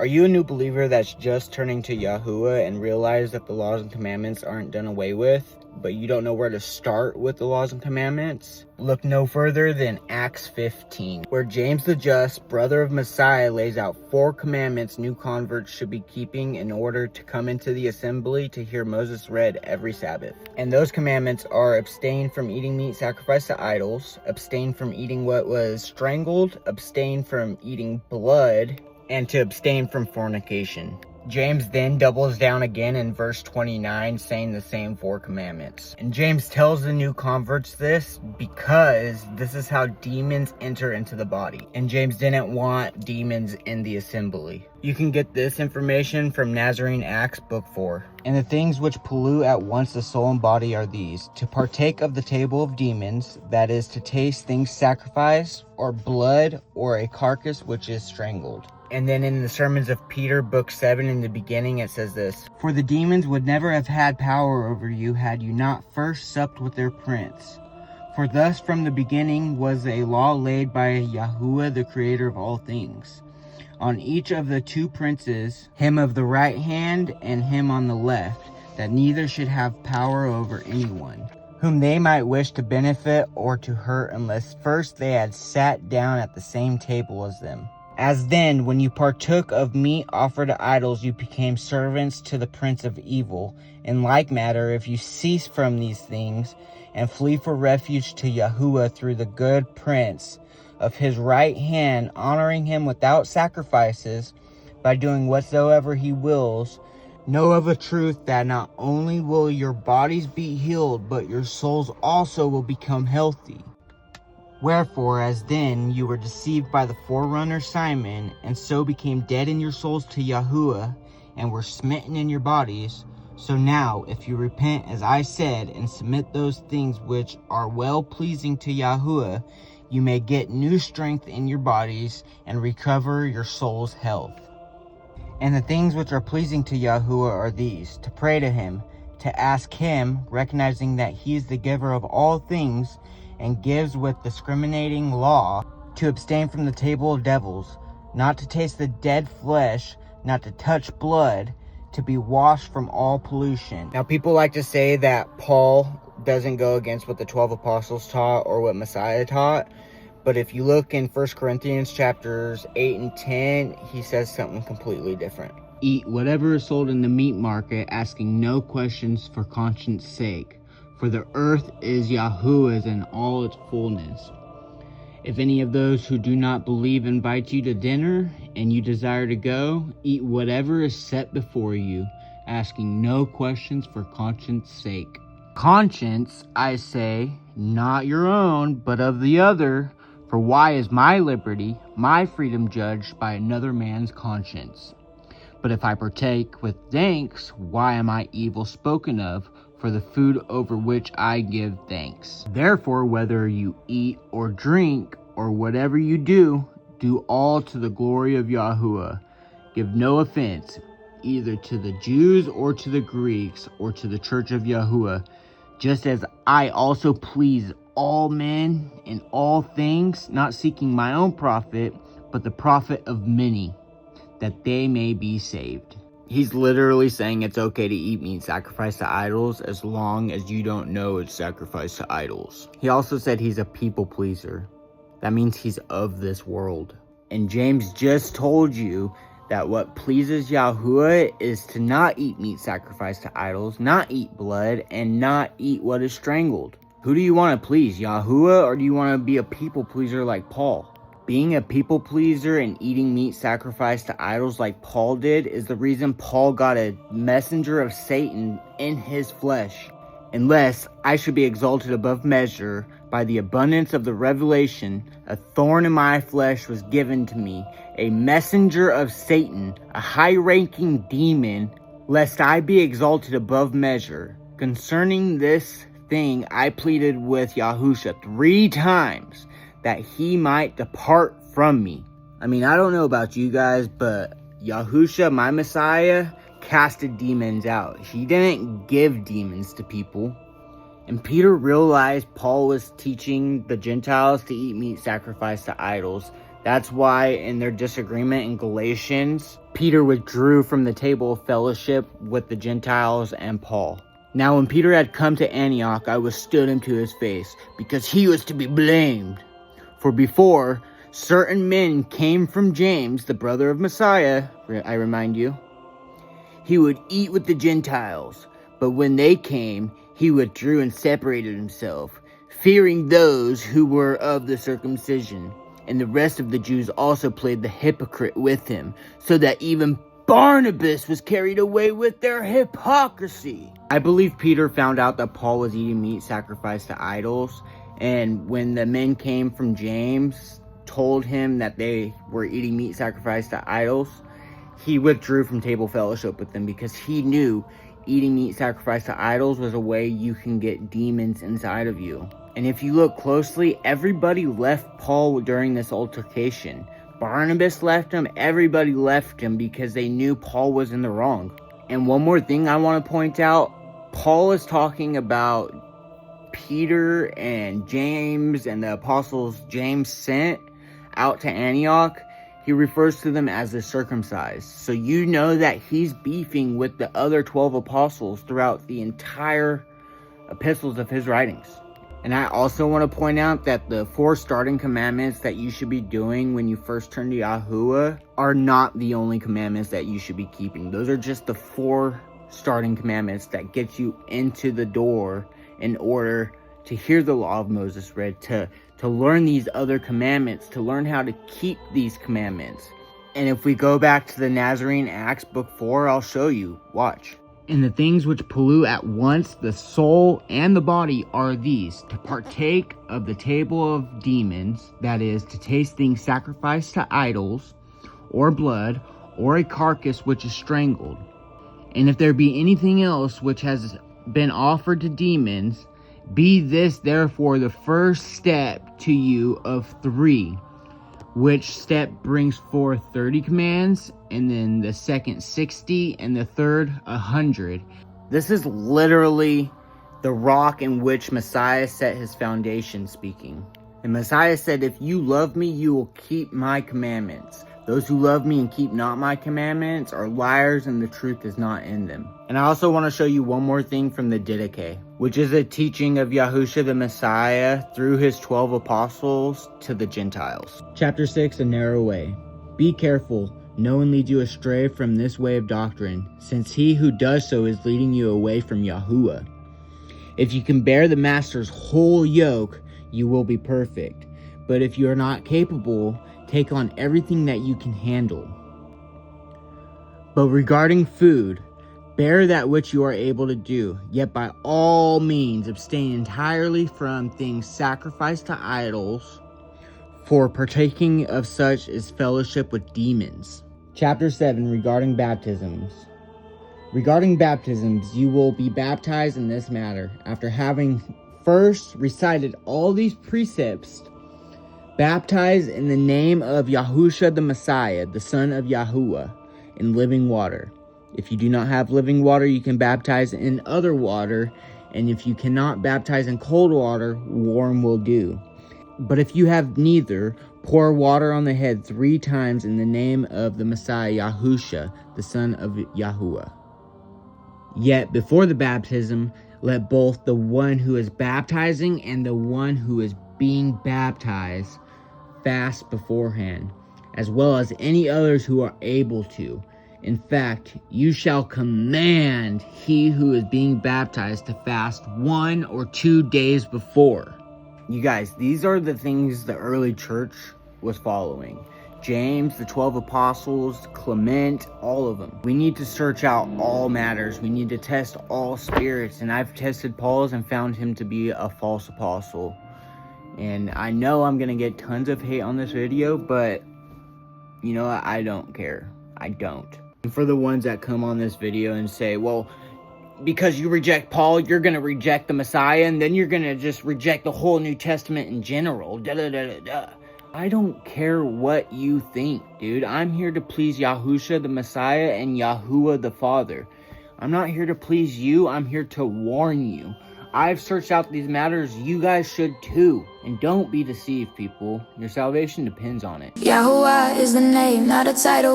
Are you a new believer that's just turning to Yahuwah and realize that the laws and commandments aren't done away with, but you don't know where to start with the laws and commandments? Look no further than Acts 15, where James the Just, brother of Messiah, lays out 4 commandments new converts should be keeping in order to come into the assembly to hear Moses read every Sabbath. And those commandments are abstain from eating meat sacrificed to idols, abstain from eating what was strangled, abstain from eating blood, and to abstain from fornication. James then doubles down again in verse 29, saying the same 4 commandments. And James tells the new converts this because this is how demons enter into the body. And James didn't want demons in the assembly. You can get this information from Nazarene Acts, book 4. And the things which pollute at once the soul and body are these: to partake of the table of demons, that is, to taste things sacrificed, or blood, or a carcass which is strangled. And then in the Sermons of Peter, book 7, in the beginning, it says this: for the demons would never have had power over you had you not first supped with their prince. For thus from the beginning was a law laid by Yahuwah, the creator of all things, on each of the 2 princes, him of the right hand and him on the left, that neither should have power over anyone, whom they might wish to benefit or to hurt, unless first they had sat down at the same table as them. As then, when you partook of meat offered to idols, you became servants to the prince of evil. In like matter, if you cease from these things, and flee for refuge to Yahuwah through the good prince of his right hand, honoring him without sacrifices, by doing whatsoever he wills, know of a truth that not only will your bodies be healed, but your souls also will become healthy. Wherefore, as then you were deceived by the forerunner Simon, and so became dead in your souls to Yahuwah, and were smitten in your bodies, so now, if you repent, as I said, and submit those things which are well-pleasing to Yahuwah, you may get new strength in your bodies, and recover your soul's health. And the things which are pleasing to Yahuwah are these: to pray to him, to ask him, recognizing that he is the giver of all things, and gives with discriminating law, to abstain from the table of devils, not to taste the dead flesh, not to touch blood, to be washed from all pollution. Now, people like to say that Paul doesn't go against what the 12 apostles taught or what Messiah taught, but if you look in 1 Corinthians chapters 8 and 10, he says something completely different. Eat whatever is sold in the meat market, asking no questions for conscience sake. For the earth is Yahuwah's in all its fullness. If any of those who do not believe invite you to dinner, and you desire to go, eat whatever is set before you, asking no questions for conscience sake. Conscience, I say, not your own, but of the other. For why is my liberty, my freedom judged by another man's conscience? But if I partake with thanks, why am I evil spoken of for the food over which I give thanks? Therefore, whether you eat or drink or whatever you do, do all to the glory of Yahuwah. Give no offense, either to the Jews or to the Greeks or to the church of Yahuwah, just as I also please all men in all things, not seeking my own profit, but the profit of many, that they may be saved. He's literally saying it's okay to eat meat sacrificed to idols as long as you don't know it's sacrificed to idols. He also said he's a people pleaser. That means he's of this world. And James just told you that what pleases Yahuwah is to not eat meat sacrificed to idols, not eat blood, and not eat what is strangled. Who do you want to please, Yahuwah, or do you want to be a people pleaser like Paul? Being a people pleaser and eating meat sacrificed to idols like Paul did is the reason Paul got a messenger of Satan in his flesh. Unless I should be exalted above measure by the abundance of the revelation, a thorn in my flesh was given to me, a messenger of Satan, a high-ranking demon, lest I be exalted above measure. Concerning this thing I pleaded with Yahusha 3 times, that he might depart from me. I mean, I don't know about you guys, but Yahusha, my Messiah, casted demons out. He didn't give demons to people. And Peter realized Paul was teaching the Gentiles to eat meat sacrificed to idols. That's why in their disagreement in Galatians, Peter withdrew from the table of fellowship with the Gentiles and Paul. Now when Peter had come to Antioch, I withstood him to his face, because he was to be blamed. For before, certain men came from James, the brother of Messiah, I remind you. He would eat with the Gentiles, but when they came, he withdrew and separated himself, fearing those who were of the circumcision. And the rest of the Jews also played the hypocrite with him, so that even Barnabas was carried away with their hypocrisy. I believe Peter found out that Paul was eating meat sacrificed to idols, and when the men came from James, told him that they were eating meat sacrificed to idols, he withdrew from table fellowship with them, because he knew eating meat sacrificed to idols was a way you can get demons inside of you. And if you look closely, everybody left Paul during this altercation. Barnabas left him, everybody left him because they knew Paul was in the wrong. And one more thing I want to point out, Paul is talking about Peter and James and the apostles James sent out to Antioch. He refers to them as the circumcised. So you know that he's beefing with the other 12 apostles throughout the entire epistles of his writings. And I also want to point out that the 4 starting commandments that you should be doing when you first turn to Yahuwah are not the only commandments that you should be keeping. Those are just the 4 starting commandments that get you into the door in order to hear the law of Moses read, to learn these other commandments, to learn how to keep these commandments. And if we go back to the Nazarene Acts book 4, I'll show you. Watch. And the things which pollute at once the soul and the body are these: to partake of the table of demons, that is, to taste things sacrificed to idols, or blood, or a carcass which is strangled. And if there be anything else which has been offered to demons, be this therefore the first step to you of 3, which step brings forth 30 commands, and then the second 60, and the third 100. This is literally the rock in which Messiah set his foundation speaking. And Messiah said, if you love me, you will keep my commandments. Those who love me and keep not my commandments are liars, and the truth is not in them. And I also want to show you one more thing from the Didache, which is a teaching of Yahushua the Messiah through his 12 apostles to the Gentiles. Chapter 6, A Narrow Way. Be careful, no one leads you astray from this way of doctrine, since he who does so is leading you away from Yahuwah. If you can bear the master's whole yoke, you will be perfect. But if you are not capable, take on everything that you can handle. But regarding food, bear that which you are able to do, yet by all means abstain entirely from things sacrificed to idols, for partaking of such is fellowship with demons. Chapter 7, Regarding Baptisms. Regarding baptisms, you will be baptized in this manner, after having first recited all these precepts. Baptize in the name of Yahushua the Messiah, the Son of Yahuwah, in living water. If you do not have living water, you can baptize in other water, and if you cannot baptize in cold water, warm will do. But if you have neither, pour water on the head 3 times in the name of the Messiah Yahushua, the Son of Yahuwah. Yet before the baptism, let both the one who is baptizing and the one who is being baptized fast beforehand, as well as any others who are able to. In fact, you shall command he who is being baptized to fast 1 or 2 days before. You guys, these are the things the early church was following. James, the 12 apostles, Clement, all of them. We need to search out all matters. We need to test all spirits. And I've tested Paul's and found him to be a false apostle. And I know I'm going to get tons of hate on this video, but you know what? I don't care. I don't. And for the ones that come on this video and say, well, because you reject Paul, you're going to reject the Messiah, and then you're going to just reject the whole New Testament in general. I don't care what you think, dude. I'm here to please Yahushua the Messiah and Yahuwah the Father. I'm not here to please you. I'm here to warn you. I've searched out these matters. You guys should too. And don't be deceived, people. Your salvation depends on it. Yahuwah is the name, not a title.